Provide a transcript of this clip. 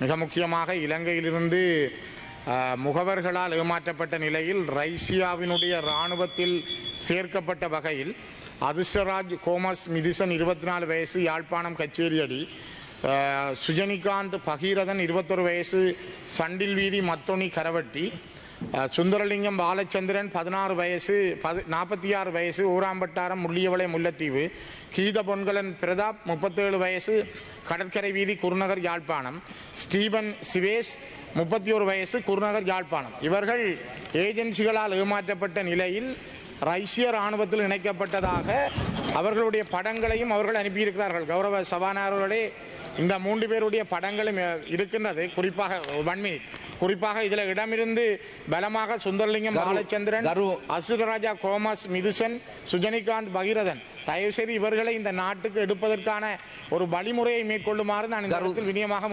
மிக முக்கியமாக இலங்கையிலிருந்து முகவர்களால் ஏமாற்றப்பட்ட நிலையில் ரஷ்யாவினுடைய இராணுவத்தில் சேர்க்கப்பட்ட வகையில் அதிர்ஷ்டராஜ் கோமஸ் மிதிசன் 24 வயசு யாழ்ப்பாணம் கச்சேரியடி, சுஜனிகாந்த் பகீரதன் 21 வயசு சண்டில் வீதி மத்தொனி கரவட்டி, சுந்தரலிங்கம் பாலச்சந்திரன் 16 வயசு 46 வயசு ஊராம்பட்டாரம் முள்ளியவளை முல்லைத்தீவு, கீத பொன்கலன் பிரதாப் 37 வயசு கடற்கரை வீதி குருநகர் யாழ்ப்பாணம், ஸ்டீபன் சிவேஸ் 31 வயசு குருநகர் யாழ்ப்பாணம். இவர்கள் ஏஜென்சிகளால் ஏமாற்றப்பட்ட நிலையில் ரஷ்ய இராணுவத்தில் இணைக்கப்பட்டதாக அவர்களுடைய படங்களையும் அவர்கள் அனுப்பியிருக்கிறார்கள். கௌரவ சபாநாயகர்களே, இந்த 3 பேருடைய படங்களும் இருக்கின்றது. குறிப்பாக இதில் இடமிருந்து பலமாக சுந்தரலிங்கம் பாலச்சந்திரன், அசுரராஜா கோமஸ் மிதுசன், சுஜனிகாந்த் பகீரதன், தயவுசெய்து இவர்களை இந்த நாட்டுக்கு எடுப்பதற்கான ஒரு வழிமுறையை மேற்கொள்ளுமாறு நான் இந்த விநியமாக